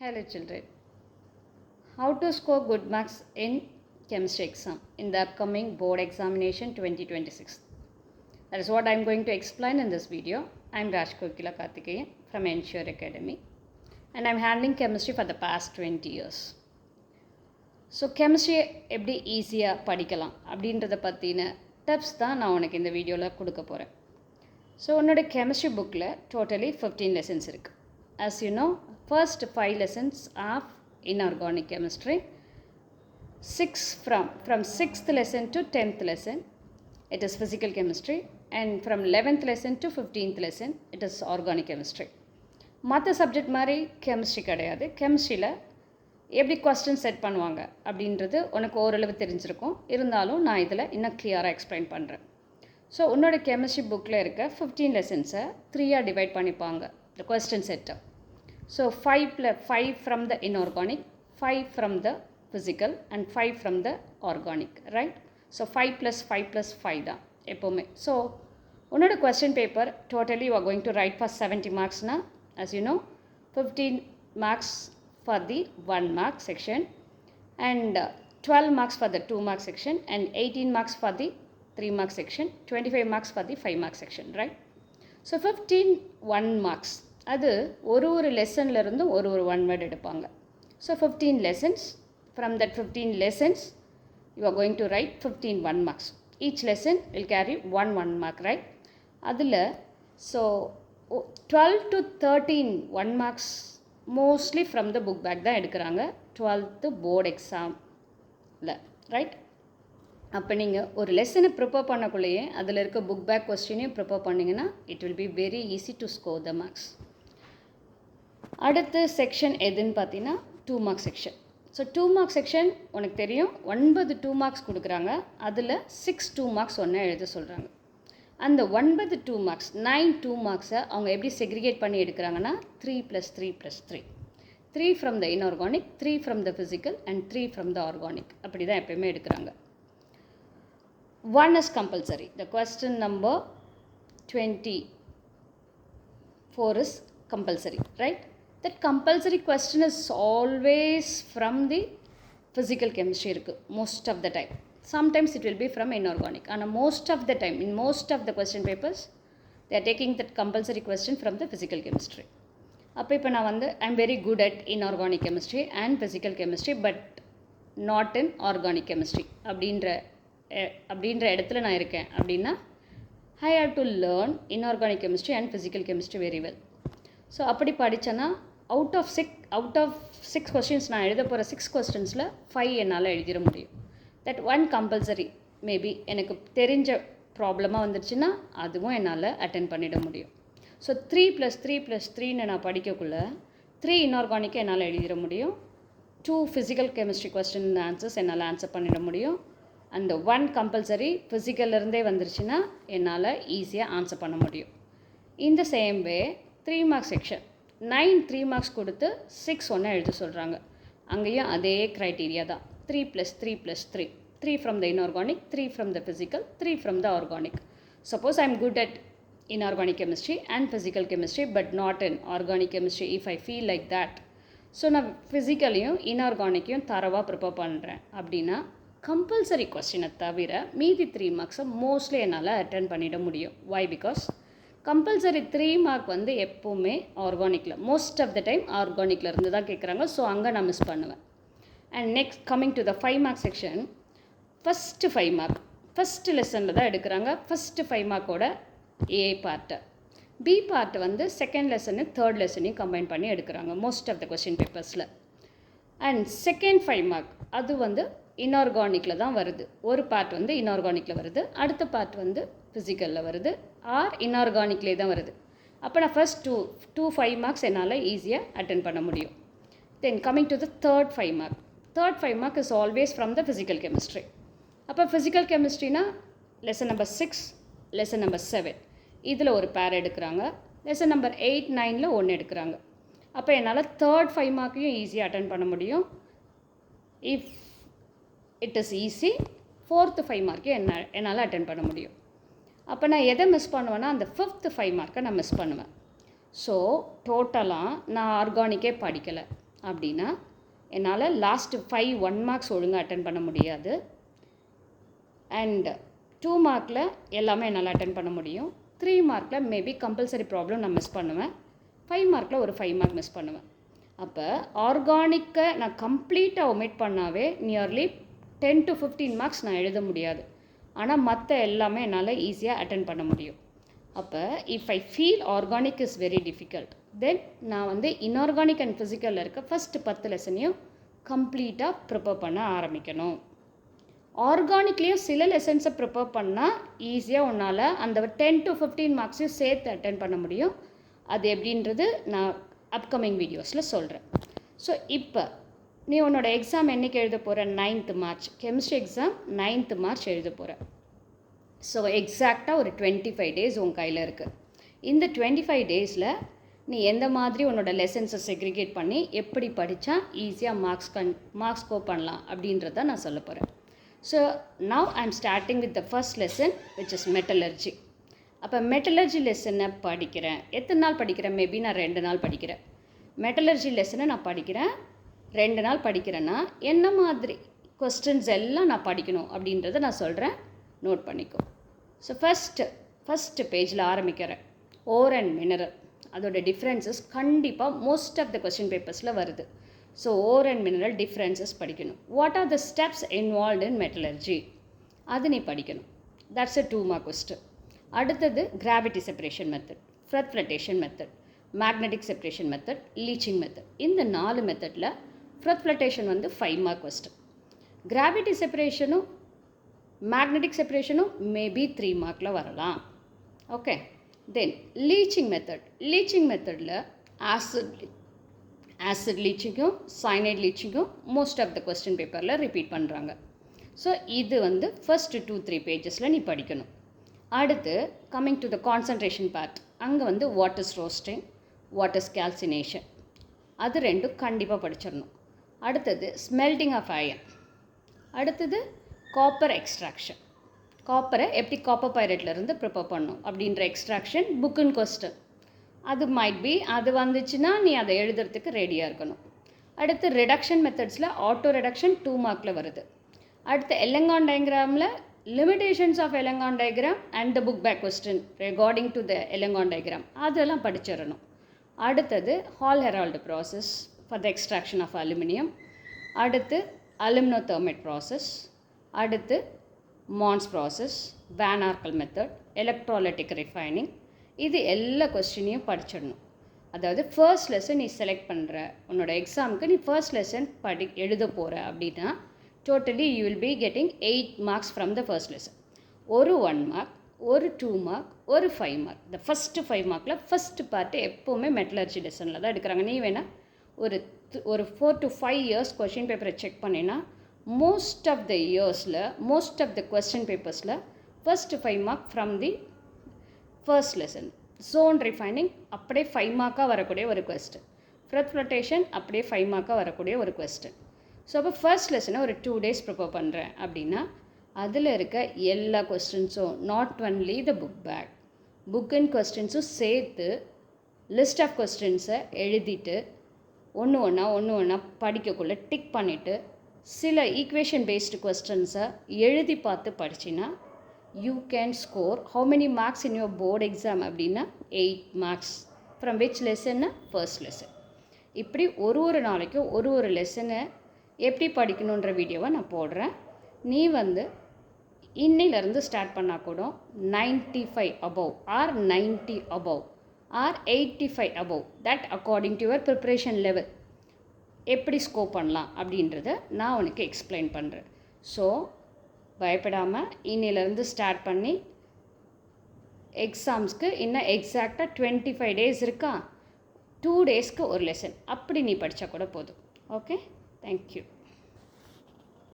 Hello children. How to score good marks in chemistry exam in the upcoming board examination 2026. That is what I am going to explain in this video. I am Rajkokila Karthikeyan from Ensure Academy and I am handling chemistry for the past 20 years. So கெமிஸ்ட்ரியை எப்படி ஈஸியாக படிக்கலாம் அப்படின்றத பற்றின tips தான் நான் உனக்கு இந்த வீடியோவில் கொடுக்க போகிறேன். ஸோ உன்னோட கெமிஸ்ட்ரி புக்கில் டோட்டலி 15 lessons இருக்குது. As you know, first 5 lessons of inorganic chemistry, 6 from 6th lesson to 10th lesson it is physical chemistry, and from 11th lesson to 15th lesson it is organic chemistry. மற்ற subject மாதிரி chemistry கிடையாது. கெமிஸ்ட்ரியில் எப்படி question set பண்ணுவாங்க அப்படின்றது உனக்கு ஓரளவு தெரிஞ்சிருக்கும். இருந்தாலும் நான் இதில் இன்னும் கிளியராக எக்ஸ்பிளைன் பண்ணுறேன். ஸோ உன்னோட கெமிஸ்ட்ரி புக்கில் இருக்க 15 lessons 3ஆக டிவைட் பண்ணிப்பாங்க the question set. So 5 from the inorganic, 5 from the physical and 5 from the organic, right? So 5 plus 5 plus 5 தான் எப்போவுமே. So உன்னோட question paper totally you are going to write for 70 marks na, as you know, 15 marks for the 1 mark section and 12 marks for the 2 mark section and 18 marks for the 3 mark section, 25 marks for the 5 mark section, right? So 15 1 marks அது ஒரு லெசன்லேருந்து ஒரு 1 word எடுப்பாங்க. So 15 lessons, from that 15 lessons you are going to write 15 1 marks. Each lesson will carry 1 mark, right? அதில் so 12 to 13 1 marks mostly from the book back தான் எடுக்கிறாங்க 12th board எக்ஸாமில், right? அப்போ நீங்கள் ஒரு லெசனை ப்ரிப்பேர் பண்ணக்குள்ளேயே அதில் இருக்க புக் பேக் கொஸ்டினையும் ப்ரிப்பேர் பண்ணிங்கன்னா it will be very easy to score the marks. அடுத்த செக்ஷன் எதுன்னு பார்த்தீங்கன்னா 2 mark section. So 2 mark section உனக்கு தெரியும் 9 2 marks கொடுக்குறாங்க. அதில் 6 2 marks ஒன்று எழுத சொல்கிறாங்க. அந்த 9 2 marks 9 2 marks அவங்க எப்படி செக்ரிகேட் பண்ணி எடுக்கிறாங்கன்னா 3 + 3 + 3, 3 from the inorganic, 3 from the physical and 3 from the organic, அப்படி தான் எப்பயுமே எடுக்கிறாங்க. 1 is compulsory. The question number 24 is compulsory, right? That compulsory question is always from the physical chemistry இருக்கு most of the time. Sometimes it will be from inorganic and most of the time in most of the question papers they are taking that compulsory question from the physical chemistry. அப்போ இப்போ நான் வந்து I am very good at inorganic chemistry and physical chemistry but not in organic chemistry அப்படின்ற இடத்துல நான் இருக்கேன் அப்படின்னா I have to learn inorganic chemistry and physical chemistry very well. So அப்படி படித்தேன்னா அவுட் ஆஃப் 6 questions நான் எழுத போகிற 6 questionsல 5 என்னால் எழுதிட முடியும். தட் 1 கம்பல்சரி மேபி எனக்கு தெரிஞ்ச ப்ராப்ளமாக வந்துருச்சுன்னா அதுவும் என்னால் அட்டென்ட் பண்ணிட முடியும். ஸோ 3 + 3 + 3ன்னு நான் படிக்கக்குள்ள 3 இன்ஆர்கானிக்கை என்னால் எழுதிட முடியும். 2 ஃபிசிக்கல் கெமிஸ்ட்ரி கொஸ்டின் ஆன்சர்ஸ் என்னால் ஆன்சர் பண்ணிட முடியும். அந்த 1 கம்பல்சரி ஃபிசிக்கல்லேருந்தே வந்துருச்சுன்னா என்னால் ஈஸியாக ஆன்சர் பண்ண முடியும். இந்த same way 3 mark section 9 3 marks கொடுத்து 6 ஒன்று எழுத சொல்கிறாங்க. அங்கேயும் அதே க்ரைட்டீரியா தான். 3 + 3 + 3, 3 from the inorganic, 3 from the physical, 3 from the organic. Suppose I am good at inorganic chemistry and physical chemistry but not in organic chemistry if I feel like that. So நான் ஃபிசிக்கலையும் இன்ஆர்கானிக்கையும் தரவாக prepare பண்ணுறேன் அப்படின்னா compulsory கொஸ்டினை தவிர மீதி 3 marks mostly என்னால் attend பண்ணிட முடியும். வை? பிகாஸ் கம்பல்சரி 3 mark வந்து எப்போவுமே ஆர்கானிக்கில் மோஸ்ட் ஆஃப் த டைம் ஆர்கானிக்கில் இருந்து தான் கேட்குறாங்க. ஸோ அங்கே நான் மிஸ் பண்ணுவேன். And next coming to the 5 mark section, first 5 mark first லெசனில் தான் எடுக்கிறாங்க. ஃபஸ்ட்டு 5 markோட ஏ பார்ட்டு, பி பார்ட்டு வந்து செகண்ட் லெசனு தேர்ட் லெசனையும் கம்பைன் பண்ணி எடுக்கிறாங்க மோஸ்ட் ஆஃப் த கொஸ்டின் பேப்பர்ஸில். அண்ட் செகண்ட் 5 mark அது வந்து இன்ஆர்கானிக்கில் தான் வருது. ஒரு பார்ட் வந்து இன்ஆர்கானிக்கில் வருது, அடுத்த பார்ட் வந்து ஃபிசிக்கலில் வருது ஆர் இன்ஆர்கானிக்லேயே தான் வருது. அப்போ நான் ஃபஸ்ட் 2 5 marks என்னால் ஈஸியாக அட்டென்ட் பண்ண முடியும். Then coming to the third 5 mark, third 5 mark is always from the physical chemistry. அப்போ ஃபிசிக்கல் கெமிஸ்ட்ரினா லெசன் நம்பர் 6 லெசன் நம்பர் 7 இதில் ஒரு பேர் எடுக்கிறாங்க. லெசன் நம்பர் 8 9ல் ஒன்று எடுக்கிறாங்க. அப்போ என்னால் தேர்ட் 5 markையும் ஈஸியாக அட்டென்ட் பண்ண முடியும். If it is easy fourth 5 markையும் என்னால் அட்டென்ட் பண்ண முடியும். அப்போ நான் எதை மிஸ் பண்ணுவேன்னா அந்த 5th 5 markை நான் மிஸ் பண்ணுவேன். ஸோ டோட்டலாக நான் ஆர்கானிக்கே படிக்கலை. அப்படின்னா என்னால் லாஸ்ட்டு 1 மார்க்ஸ் ஒழுங்காக அட்டன் பண்ண முடியாது. அண்ட் 2 மார்க்கில் எல்லாமே என்னால் அட்டன் பண்ண முடியும். 3 மார்க்கில் மேபி கம்பல்சரி ப்ராப்ளம் நான் மிஸ் பண்ணுவேன். 5 மார்க்கில் ஒரு 5 மார்க் மிஸ் பண்ணுவேன். அப்போ ஆர்கானிக்கை நான் கம்ப்ளீட்டாக ஒமிட் பண்ணாவே நியர்லி 10 to 15 மார்க்ஸ் நான் எழுத முடியாது. ஆனால் மற்ற எல்லாமே என்னால் ஈஸியாக அட்டன் பண்ண முடியும். அப்போ if I feel organic is very difficult, then நான் வந்து இன்ஆர்கானிக் அண்ட் ஃபிசிக்கலில் இருக்க ஃபஸ்ட்டு 10 லெசனையும் கம்ப்ளீட்டாக ப்ரிப்பேர் பண்ண ஆரம்பிக்கணும். ஆர்கானிக்லேயும் சில லெசன்ஸை ப்ரிப்பேர் பண்ணால் ஈஸியாக உன்னால் அந்த 10 to 15 மார்க்ஸையும் சேர்த்து அட்டன் பண்ண முடியும். அது எப்படின்றது நான் அப்கமிங் வீடியோஸில் சொல்கிறேன். ஸோ இப்போ நீ உன்னோட எக்ஸாம் என்றைக்கு எழுத போகிற? 9th March. Chemistry exam 9th March எழுத போகிற. ஸோ எக்ஸாக்டாக ஒரு 25 டேஸ் உன் கையில் இருக்குது. இந்த 25 டேஸில் நீ எந்த மாதிரி உன்னோட லெசன்ஸை செக்ரிகேட் பண்ணி எப்படி படித்தா ஈஸியாக மார்க்ஸ் ஸ்கோர் பண்ணலாம் அப்படின்றத நான் சொல்ல போகிறேன். So now I am starting with the first lesson which is metallurgy. அப்போ மெட்டலர்ஜி லெசனை படிக்கிறேன். எத்தனை நாள் படிக்கிறேன்? மேபி நான் 2 நாள் படிக்கிறேன். மெட்டலர்ஜி லெசனை நான் படிக்கிறேன். 2 நாள் படிக்கிறேன்னா என்ன மாதிரி கொஸ்டின்ஸ் எல்லாம் நான் படிக்கணும் அப்படின்றத நான் சொல்கிறேன், நோட் பண்ணிக்கோ. ஸோ ஃபஸ்ட்டு பேஜில் ஆரம்பிக்கிறேன். ஓர் அண்ட் மினரல் அதோட டிஃப்ரென்சஸ் கண்டிப்பாக மோஸ்ட் ஆஃப் த கொஸ்டின் பேப்பர்ஸில் வருது. So ore and mineral differences படிக்கணும். What are the steps involved in metallurgy அது நீ படிக்கணும். That's a 2 mark question. அடுத்தது gravity separation method, flotation method, magnetic separation method, leaching method. இந்த 4 மெத்தடில் ஃப்ளட்டேஷன் வந்து 5 mark கொஸ்டின். கிராவிட்டி செப்பரேஷனும் மேக்னெட்டிக் செப்பரேஷனும் மேபி 3 மார்க்கில் வரலாம். ஓகே. தென் லீச்சிங் மெத்தடில் ஆசிட் லீச்சிங்கும் சைனைட் லீச்சிங்கும் மோஸ்ட் ஆஃப் த கொஸ்டின் பேப்பரில் ரிப்பீட் பண்ணுறாங்க. ஸோ இது வந்து ஃபஸ்ட்டு 2-3 பேஜஸில் நீ படிக்கணும். அடுத்து coming to the concentration part, அங்கே வந்து what is roasting, what is calcination, அது 2 கண்டிப்பாக படிச்சிடணும். அடுத்தது ஸ்மெல்டிங் ஆஃப் அயன். அடுத்தது காப்பர் எக்ஸ்ட்ராக்ஷன். காப்பரை எப்படி காப்பர் பைரேட்லேருந்து ப்ரிப்பேர் பண்ணணும் அப்படின்ற எக்ஸ்ட்ராக்ஷன் புக்குன்னு கொஸ்டின். அது மைட் பி அது வந்துச்சுன்னா நீ அதை எழுதுறதுக்கு ரெடியாக இருக்கணும். அடுத்து ரிடக்ஷன் மெத்தட்ஸில் ஆட்டோ ரிடக்ஷன் 2 மார்க்கில் வருது. அடுத்து எலங்கான் டயக்ராமில் limitations of Ellingham diagram and the book back question regarding to the Ellingham diagram அதெல்லாம் படிச்சிடணும். அடுத்தது Hall Heroult process for the extraction of aluminium. அடுத்து அலுமினோதெர்மேட் ப்ராசஸ். அடுத்து Mond's process, van Arkel method, electrolytic refining. இது எல்லா கொஸ்டினையும் படிச்சிடணும். அதாவது first lesson நீ select பண்ணுற உன்னோட எக்ஸாமுக்கு நீ ஃபர்ஸ்ட் லெசன் எழுத போகிற அப்படின்னா totally you will be getting 8 marks from the first lesson. ஒரு 1 mark, ஒரு 2 mark, ஒரு 5 mark. இந்த ஃபஸ்ட்டு 5 markல ஃபஸ்ட்டு பார்ட்டு எப்போவுமே மெட்டலர்ஜி லெசனில் தான் எடுக்கிறாங்க. நீ வேணால் ஒரு 4 to 5 years கொஷின் பேப்பரை செக் பண்ணினா மோஸ்ட் ஆஃப் த இயர்ஸில் மோஸ்ட் ஆஃப் த கொஸ்டின் பேப்பர்ஸில் first 5 mark from the first lesson. Zone refining அப்படியே 5 mark-ஆக வரக்கூடிய ஒரு கொஸ்டின். ஃப்ளட்டேஷன் அப்படியே 5 mark-ஆக வரக்கூடிய ஒரு கொஸ்டின். ஸோ அப்போ ஃபர்ஸ்ட் லெசனை ஒரு 2 days ப்ரிப்பேர் பண்ணுறேன் அப்படின்னா அதில் இருக்க எல்லா கொஸ்டின்ஸும் நாட் ஒன்லி த புக்கின் கொஸ்டின்ஸும் சேர்த்து லிஸ்ட் ஆஃப் கொஸ்டின்ஸை எழுதிட்டு ஒன்று ஒன்றா படிக்கக்குள்ளே டிக் பண்ணிவிட்டு சில ஈக்குவேஷன் பேஸ்டு கொஸ்டின்ஸை எழுதி பார்த்து படிச்சின்னா you can score how many marks in your board exam அப்படின்னா 8 marks ஃப்ரம் விச் லெசன்னா ஃபர்ஸ்ட் லெசன். இப்படி ஒரு நாளைக்கும் ஒரு லெசனை எப்படி படிக்கணுன்ற வீடியோவை நான் போடுறேன். நீ வந்து இன்னிலேருந்து ஸ்டார்ட் பண்ணால் கூட 95 above or 90 above or 85 above that according to your preparation level எப்படி ஸ்கோர் பண்ணலாம் அப்படின்றத நான் உனக்கு எக்ஸ்பிளைன் பண்ணுறேன். ஸோ பயப்படாமல் இன்னிலேருந்து ஸ்டார்ட் பண்ணி எக்ஸாம்ஸ்க்கு இன்னும் எக்ஸாக்டாக 25 days இருக்கா, 2 daysக்கு ஒரு லெசன் அப்படி நீ படித்தா கூட போதும். Okay, thank you.